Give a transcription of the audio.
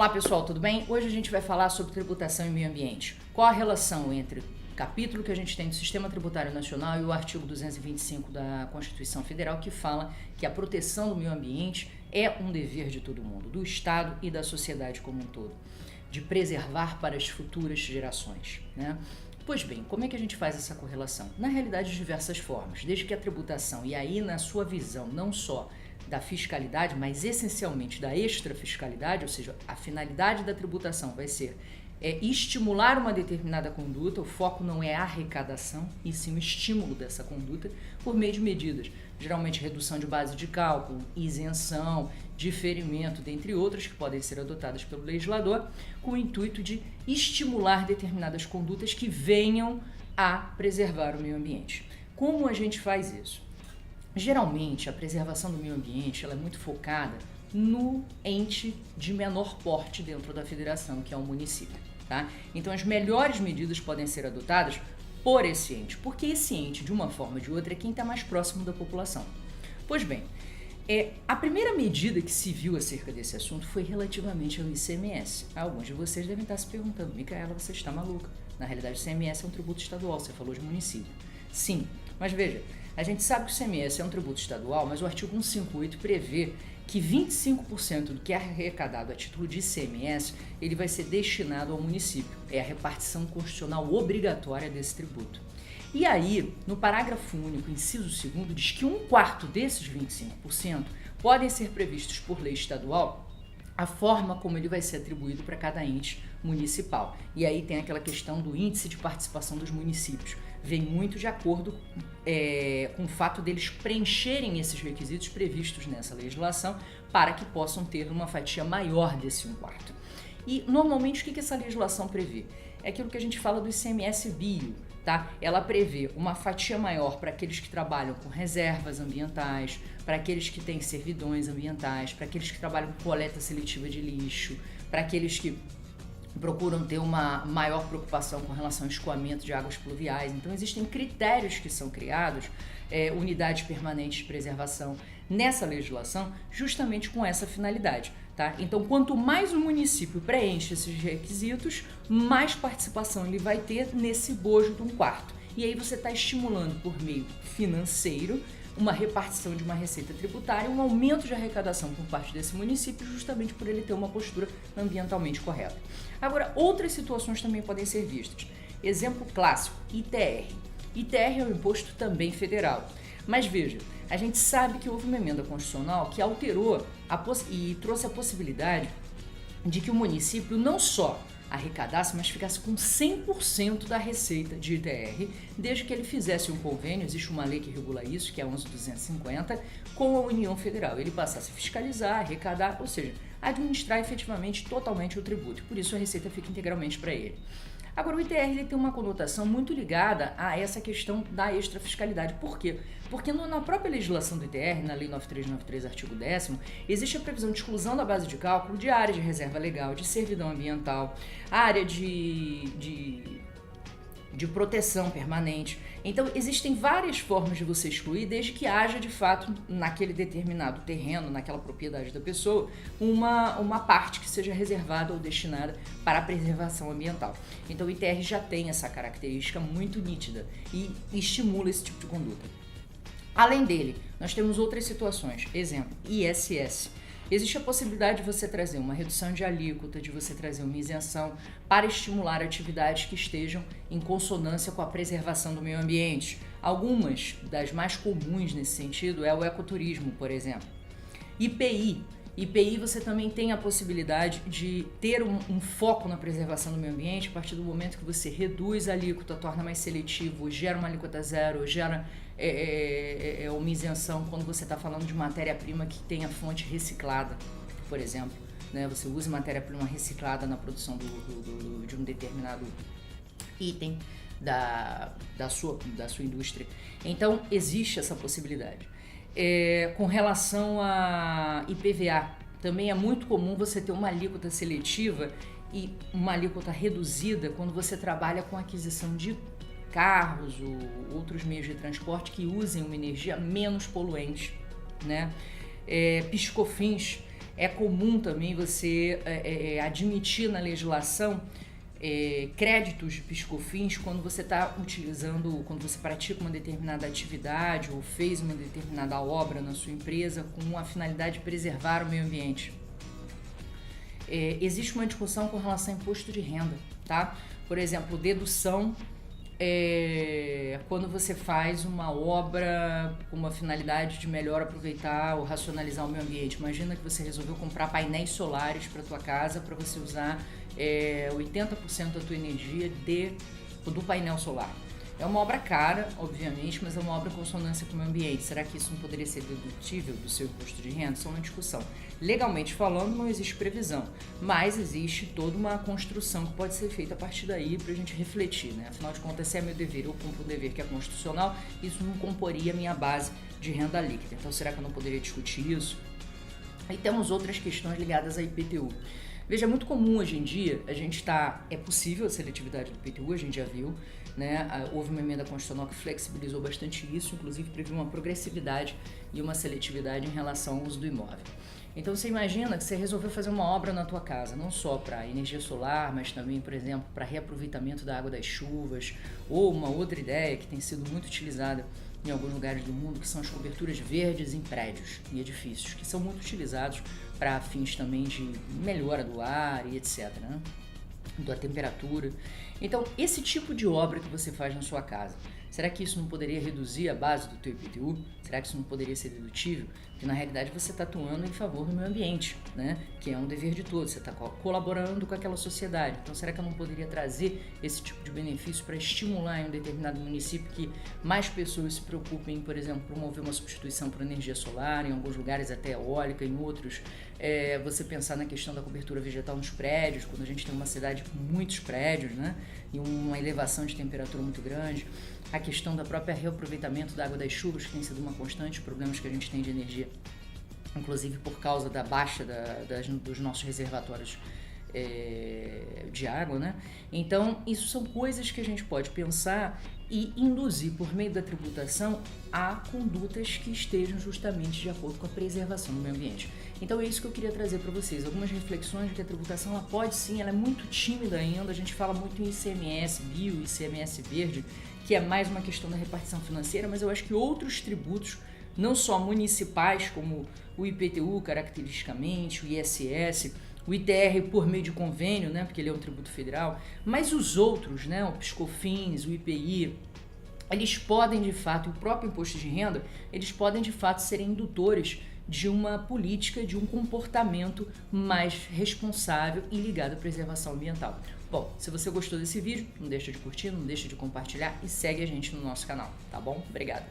Olá pessoal, tudo bem? Hoje a gente vai falar sobre tributação e meio ambiente. Qual a relação entre o capítulo que a gente tem do Sistema Tributário Nacional e o artigo 225 da Constituição Federal, que fala que a proteção do meio ambiente é um dever de todo mundo, do Estado e da sociedade como um todo, de preservar para as futuras gerações, né? Pois bem, como é que a gente faz essa correlação? Na realidade, de diversas formas, desde que a tributação, e aí na sua visão, não só da fiscalidade, mas essencialmente da extrafiscalidade, ou seja, a finalidade da tributação vai ser estimular uma determinada conduta, o foco não é a arrecadação, e sim o estímulo dessa conduta por meio de medidas, geralmente redução de base de cálculo, isenção, diferimento, dentre outras que podem ser adotadas pelo legislador, com o intuito de estimular determinadas condutas que venham a preservar o meio ambiente. Como a gente faz isso? Geralmente, a preservação do meio ambiente ela é muito focada no ente de menor porte dentro da federação, que é o município, tá? Então, as melhores medidas podem ser adotadas por esse ente, porque esse ente, de uma forma ou de outra, é quem está mais próximo da população. Pois bem, a primeira medida que se viu acerca desse assunto foi relativamente ao ICMS. Alguns de vocês devem estar se perguntando, Micaela, você está maluca? Na realidade, o ICMS é um tributo estadual, você falou de município. Sim, mas veja, a gente sabe que o ICMS é um tributo estadual, mas o artigo 158 prevê que 25% do que é arrecadado a título de ICMS, ele vai ser destinado ao município. É a repartição constitucional obrigatória desse tributo. E aí, no parágrafo único, inciso 2º, diz que 1/4 desses 25% podem ser previstos por lei estadual a forma como ele vai ser atribuído para cada ente municipal. E aí tem aquela questão do índice de participação dos municípios. Vem muito de acordo com o fato deles preencherem esses requisitos previstos nessa legislação para que possam ter uma fatia maior desse 1/4. E, normalmente, o que essa legislação prevê? É aquilo que a gente fala do ICMS bio, tá? Ela prevê uma fatia maior para aqueles que trabalham com reservas ambientais, para aqueles que têm servidões ambientais, para aqueles que trabalham com coleta seletiva de lixo, para aqueles que procuram ter uma maior preocupação com relação ao escoamento de águas pluviais. Então, existem critérios que são criados, unidades permanentes de preservação, nessa legislação, justamente com essa finalidade, tá? Então, quanto mais o município preenche esses requisitos, mais participação ele vai ter nesse bojo de 1/4. E aí você está estimulando por meio financeiro uma repartição de uma receita tributária, um aumento de arrecadação por parte desse município, justamente por ele ter uma postura ambientalmente correta. Agora, outras situações também podem ser vistas. Exemplo clássico, ITR. ITR é um imposto também federal. Mas veja, a gente sabe que houve uma emenda constitucional que alterou e trouxe a possibilidade de que o município não só arrecadasse, mas ficasse com 100% da receita de ITR, desde que ele fizesse um convênio, existe uma lei que regula isso, que é a 11.250, com a União Federal. Ele passasse a fiscalizar, arrecadar, ou seja, administrar efetivamente totalmente o tributo. Por isso a receita fica integralmente para ele. Agora, o ITR ele tem uma conotação muito ligada a essa questão da extrafiscalidade. Por quê? Porque na própria legislação do ITR, na Lei 9393, artigo 10º, existe a previsão de exclusão da base de cálculo de área de reserva legal, de servidão ambiental, área de proteção permanente. Então, existem várias formas de você excluir, desde que haja, de fato, naquele determinado terreno, naquela propriedade da pessoa, uma parte que seja reservada ou destinada para a preservação ambiental. Então, o ITR já tem essa característica muito nítida e estimula esse tipo de conduta. Além dele, nós temos outras situações. Exemplo, ISS. Existe a possibilidade de você trazer uma redução de alíquota, de você trazer uma isenção para estimular atividades que estejam em consonância com a preservação do meio ambiente. Algumas das mais comuns nesse sentido é o ecoturismo, por exemplo. IPI. IPI você também tem a possibilidade de ter um foco na preservação do meio ambiente a partir do momento que você reduz a alíquota, torna mais seletivo, gera uma alíquota zero, gera uma isenção quando você está falando de matéria-prima que tenha fonte reciclada, por exemplo, né? Você usa matéria-prima reciclada na produção de um determinado item da sua indústria. Então, existe essa possibilidade. Com relação a IPVA, também é muito comum você ter uma alíquota seletiva e uma alíquota reduzida quando você trabalha com aquisição de carros ou outros meios de transporte que usem uma energia menos poluente, né? PIS/COFINS É comum também você admitir na legislação créditos de PIS/COFINS quando você está utilizando, quando você pratica uma determinada atividade ou fez uma determinada obra na sua empresa com a finalidade de preservar o meio ambiente. Existe uma discussão com relação ao imposto de renda, tá? Por exemplo, dedução quando você faz uma obra com uma finalidade de melhor aproveitar ou racionalizar o meio ambiente. Imagina que você resolveu comprar painéis solares para tua casa para você usar 80% da tua energia do painel solar. É uma obra cara, obviamente, mas é uma obra em consonância com o meio ambiente. Será que isso não poderia ser dedutível do seu imposto de renda? Isso é uma discussão. Legalmente falando, não existe previsão, mas existe toda uma construção que pode ser feita a partir daí para a gente refletir, né? Afinal de contas, se é meu dever, eu cumpro um dever que é constitucional, isso não comporia a minha base de renda líquida. Então, será que eu não poderia discutir isso? E temos outras questões ligadas à IPTU. Veja, é muito comum hoje em dia, é possível a seletividade do IPTU, a gente já viu, né? Houve uma emenda constitucional que flexibilizou bastante isso, inclusive previu uma progressividade e uma seletividade em relação ao uso do imóvel. Então você imagina que você resolveu fazer uma obra na tua casa, não só para energia solar, mas também, por exemplo, para reaproveitamento da água das chuvas, ou uma outra ideia que tem sido muito utilizada em alguns lugares do mundo, que são as coberturas verdes em prédios, em edifícios, que são muito utilizados para fins também de melhora do ar e etc, né? Da temperatura. Então, esse tipo de obra que você faz na sua casa, será que isso não poderia reduzir a base do teu IPTU? Será que isso não poderia ser dedutível? Porque na realidade você está atuando em favor do meio ambiente, né? Que é um dever de todos, você está colaborando com aquela sociedade. Então será que eu não poderia trazer esse tipo de benefício para estimular em um determinado município que mais pessoas se preocupem, por exemplo, promover uma substituição por energia solar, em alguns lugares até eólica, em outros você pensar na questão da cobertura vegetal nos prédios, quando a gente tem uma cidade com muitos prédios, né? E uma elevação de temperatura muito grande. A questão da própria reaproveitamento da água das chuvas, que tem sido uma constante, problemas que a gente tem de energia, inclusive por causa da baixa dos nossos reservatórios de água, né? Então, isso são coisas que a gente pode pensar e induzir por meio da tributação a condutas que estejam justamente de acordo com a preservação do meio ambiente. Então é isso que eu queria trazer para vocês, algumas reflexões de que a tributação ela pode sim, ela é muito tímida ainda, a gente fala muito em ICMS bio, ICMS verde, que é mais uma questão da repartição financeira, mas eu acho que outros tributos, não só municipais, como o IPTU caracteristicamente, o ISS, o ITR por meio de convênio, né, porque ele é um tributo federal, mas os outros, né, o PIS/COFINS, o IPI, eles podem de fato, e o próprio imposto de renda, eles podem de fato ser indutores de uma política, de um comportamento mais responsável e ligado à preservação ambiental. Bom, se você gostou desse vídeo, não deixa de curtir, não deixa de compartilhar e segue a gente no nosso canal, tá bom? Obrigada!